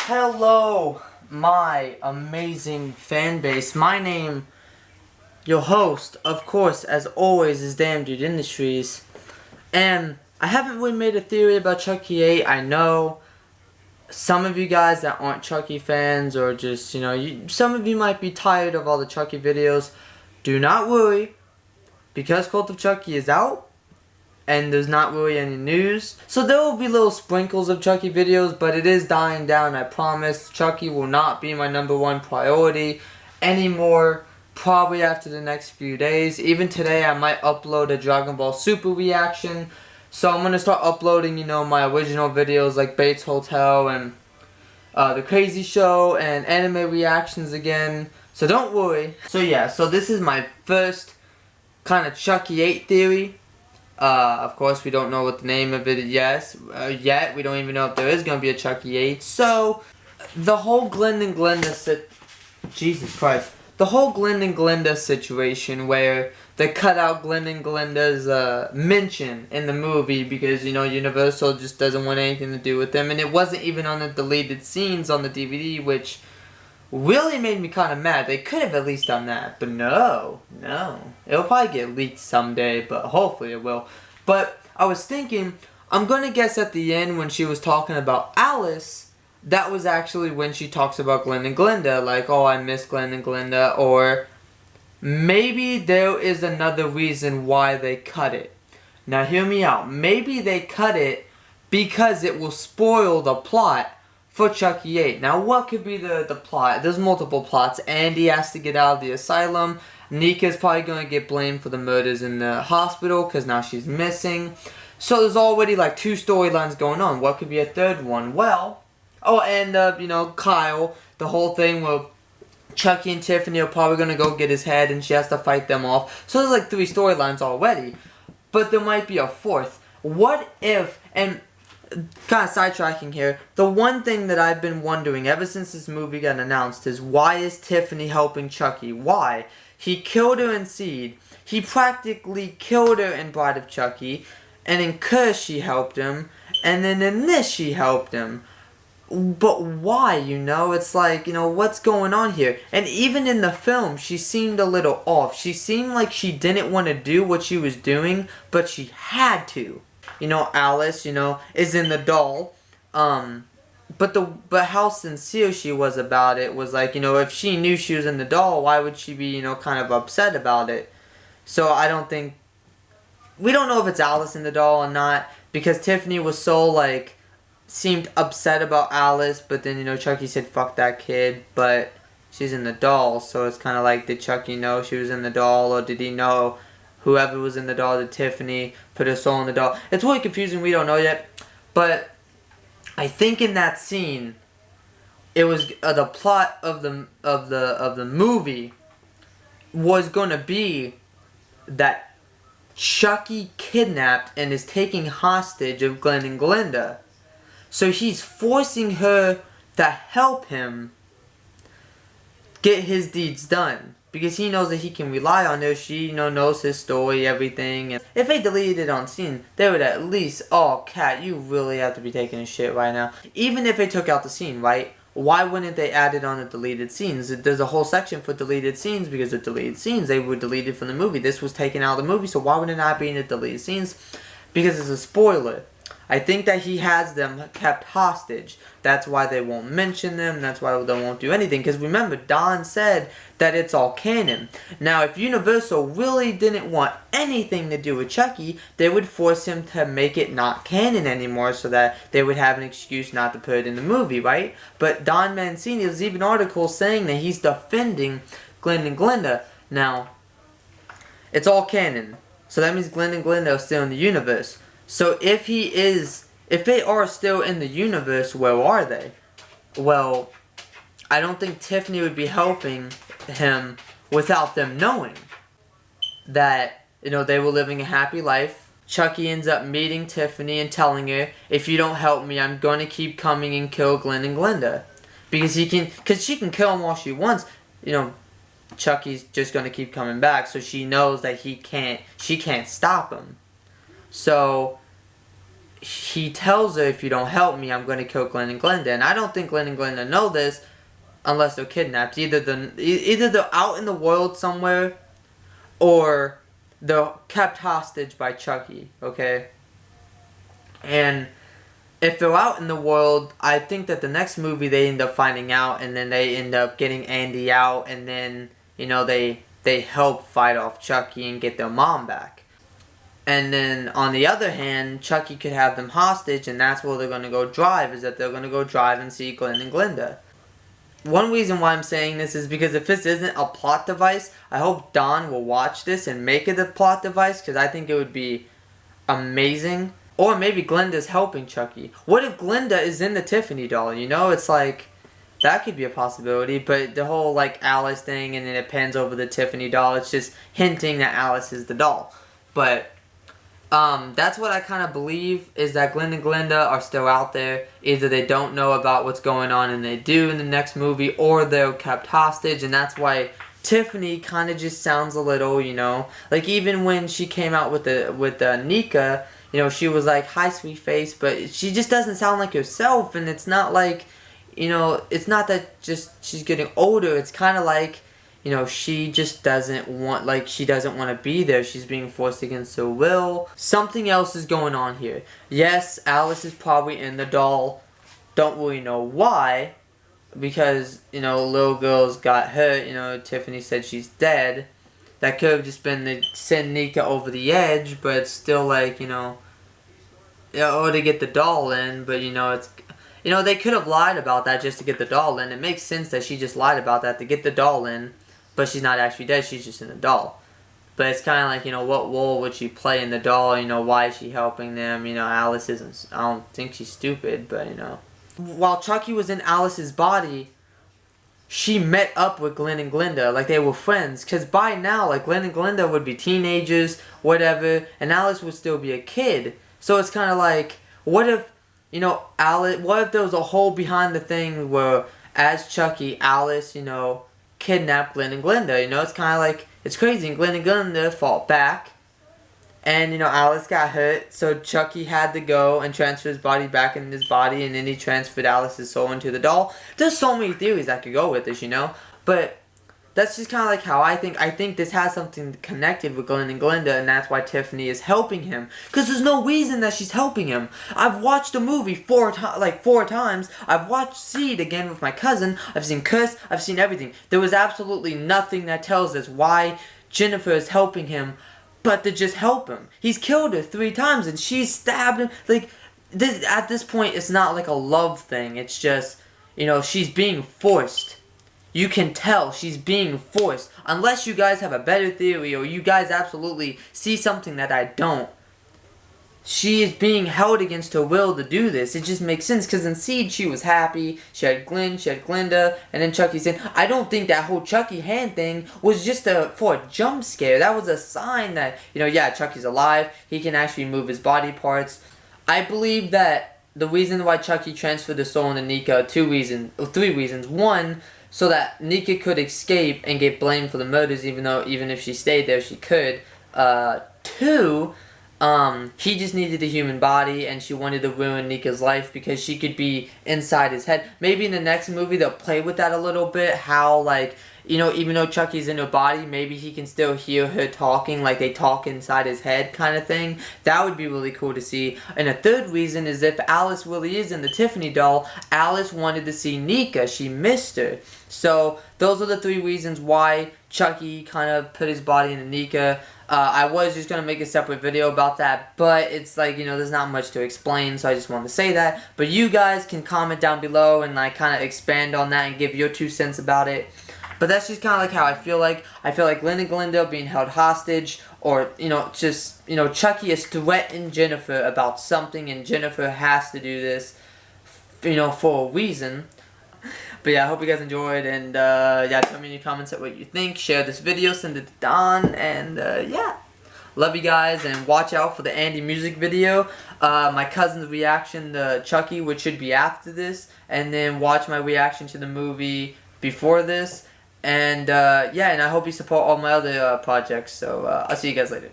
Hello, my amazing fan base. My name, your host, of course, as always, is Damn Dude Industries. And I haven't really made a theory about Chucky 8. I know some of you guys that aren't Chucky fans, or just, some of you might be tired of all the Chucky videos. Do not worry, because Cult of Chucky is out, and there's not really any news. So there will be little sprinkles of Chucky videos, but it is dying down, I promise. Chucky will not be my #1 priority anymore, probably after the next few days. Even today, I might upload a Dragon Ball Super reaction. So I'm going to start uploading, my original videos like Bates Hotel and The Crazy Show and anime reactions again. So don't worry. So yeah, so this is my first kind of Chucky 8 theory. Of course, we don't know what the name of it is yet. We don't even know if there is going to be a Chucky 8. So, the whole Glen Glenda Jesus Christ. The whole Glen Glenda situation where they cut out Glen Glenda's mention in the movie because, Universal just doesn't want anything to do with them. And it wasn't even on the deleted scenes on the DVD, which really made me kind of mad. They could have at least done that, but no. It'll probably get leaked someday, but hopefully it will. But I was thinking, I'm gonna guess at the end when she was talking about Alice, that was actually when she talks about Glen Glenda, like, oh, I miss Glen Glenda, or maybe there is another reason why they cut it. Now hear me out. Maybe they cut it because it will spoil the plot for Chucky 8. Now, what could be the plot? There's multiple plots. Andy has to get out of the asylum. Nica's probably going to get blamed for the murders in the hospital because now she's missing. So there's already like 2 storylines going on. What could be a third one? Well, and Kyle, the whole thing where Chucky and Tiffany are probably going to go get his head and she has to fight them off. So there's like 3 storylines already. But there might be a 4th. What if, and kind of sidetracking here, the one thing that I've been wondering ever since this movie got announced is, why is Tiffany helping Chucky? Why? He killed her in Seed. He practically killed her in Bride of Chucky. And in Curse she helped him. And then in this she helped him. But why, It's like, what's going on here? And even in the film, she seemed a little off. She seemed like she didn't want to do what she was doing, but she had to. Alice, is in the doll. But how sincere she was about it was like, if she knew she was in the doll, why would she be, kind of upset about it? So I don't think, we don't know if it's Alice in the doll or not, because Tiffany was so, like, seemed upset about Alice, but then, Chucky said, fuck that kid, but she's in the doll, so it's kind of like, did Chucky know she was in the doll, or did he know whoever was in the doll, did Tiffany put her soul in the doll? It's really confusing, we don't know yet, but I think in that scene, it was the plot of the movie was gonna be that Chucky kidnapped and is taking hostage of Glen Glenda. So he's forcing her to help him get his deeds done. Because he knows that he can rely on her. She, knows his story, everything. And if they deleted it on scene, they would at least, oh, Cat, you really have to be taking a shit right now. Even if they took out the scene, right? Why wouldn't they add it on the deleted scenes? There's a whole section for deleted scenes because the deleted scenes, they were deleted from the movie. This was taken out of the movie, so why would it not be in the deleted scenes? Because it's a spoiler. I think that he has them kept hostage. That's why they won't mention them. That's why they won't do anything. Because remember, Don said that it's all canon. Now, if Universal really didn't want anything to do with Chucky, they would force him to make it not canon anymore so that they would have an excuse not to put it in the movie, right? But Don Mancini, there's even articles saying that he's defending Glen Glenda. Now, it's all canon. So that means Glen Glenda are still in the universe. So if they are still in the universe, where are they? Well, I don't think Tiffany would be helping him without them knowing that, they were living a happy life. Chucky ends up meeting Tiffany and telling her, if you don't help me, I'm going to keep coming and kill Glen Glenda. Because she can kill him all she wants. Chucky's just going to keep coming back, so she knows that she can't stop him. So he tells her, if you don't help me, I'm going to kill Glen and Glenda. And I don't think Glen and Glenda know this unless they're kidnapped. Either they're out in the world somewhere, or they're kept hostage by Chucky, okay? And if they're out in the world, I think that the next movie they end up finding out, and then they end up getting Andy out, and then, you know, they help fight off Chucky and get their mom back. And then, on the other hand, Chucky could have them hostage, and that's where they're going to go drive, is that they're going to go drive and see Glen and Glenda. One reason why I'm saying this is because if this isn't a plot device, I hope Don will watch this and make it a plot device, because I think it would be amazing. Or maybe Glenda's helping Chucky. What if Glenda is in the Tiffany doll, you know? It's like, that could be a possibility, but the whole, like, Alice thing, and then it pans over the Tiffany doll, it's just hinting that Alice is the doll. But that's what I kind of believe, is that Glen and Glenda are still out there. Either they don't know about what's going on and they do in the next movie, or they're kept hostage, and that's why Tiffany kind of just sounds a little, you know, like even when she came out with the Nica, you know, she was like, hi sweet face, but she just doesn't sound like herself, and it's not like, you know, it's not that just she's getting older, it's kind of like, you know, she just doesn't want, like, she doesn't want to be there. She's being forced against her will. Something else is going on here. Yes, Alice is probably in the doll. Don't really know why. Because, you know, little girls got hurt. You know, Tiffany said she's dead. That could have just been to send Nica over the edge. But it's still like, you know, or to get the doll in. But, you know, it's... You know, they could have lied about that just to get the doll in. It makes sense that she just lied about that to get the doll in. But she's not actually dead, she's just in a doll. But it's kind of like, you know, what role would she play in the doll? You know, why is she helping them? You know, Alice isn't, I don't think she's stupid, but, you know. While Chucky was in Alice's body, she met up with Glen and Glenda, like they were friends. Because by now, like, Glen and Glenda would be teenagers, whatever, and Alice would still be a kid. So it's kind of like, what if, you know, what if there was a whole behind the thing where, as Chucky, Alice, you know, kidnapped Glen and Glenda, you know, it's kind of like, it's crazy, and Glen and Glenda fought back, and, you know, Alice got hurt, so Chucky had to go and transfer his body back in his body, and then he transferred Alice's soul into the doll. There's so many theories I could go with this, you know, but that's just kind of like how I think this has something connected with Glen and Glenda, and that's why Tiffany is helping him. Because there's no reason that she's helping him. I've watched the movie four times. I've watched Seed again with my cousin. I've seen Curse. I've seen everything. There was absolutely nothing that tells us why Jennifer is helping him, but to just help him. He's killed her 3 times, and she's stabbed him. Like, this, at this point, it's not like a love thing. It's just, you know, she's being forced. You can tell she's being forced. Unless you guys have a better theory, or you guys absolutely see something that I don't. She is being held against her will to do this. It just makes sense, because in Seed she was happy. She had Glen, she had Glenda, and then Chucky said, I don't think that whole Chucky hand thing was just for a jump scare. That was a sign that, you know, yeah, Chucky's alive. He can actually move his body parts. I believe that the reason why Chucky transferred the soul into Nica are 3 reasons. One, so that Nica could escape and get blamed for the murders, even if she stayed there, she could. 2, he just needed a human body, and she wanted to ruin Nica's life because she could be inside his head. Maybe in the next movie they'll play with that a little bit, how, like, you know, even though Chucky's in her body, maybe he can still hear her talking, like they talk inside his head kind of thing. That would be really cool to see. And a 3rd reason is if Alice really is in the Tiffany doll, Alice wanted to see Nica. She missed her. So those are the 3 reasons why Chucky kind of put his body in the Nica. I was just going to make a separate video about that, but it's like, you know, there's not much to explain, so I just wanted to say that. But you guys can comment down below and, like, kind of expand on that and give your 2 cents about it. But that's just kind of like how I feel like. I feel like Glen and Glenda being held hostage, or, you know, just, you know, Chucky has threatened Jennifer about something, and Jennifer has to do this, you know, for a reason. But yeah, I hope you guys enjoyed, and yeah, tell me in the comments what you think. Share this video, send it to Don, and yeah. Love you guys, and watch out for the Andy music video. My cousin's reaction to Chucky, which should be after this, and then watch my reaction to the movie before this. And yeah, and I hope you support all my other projects. So I'll see you guys later.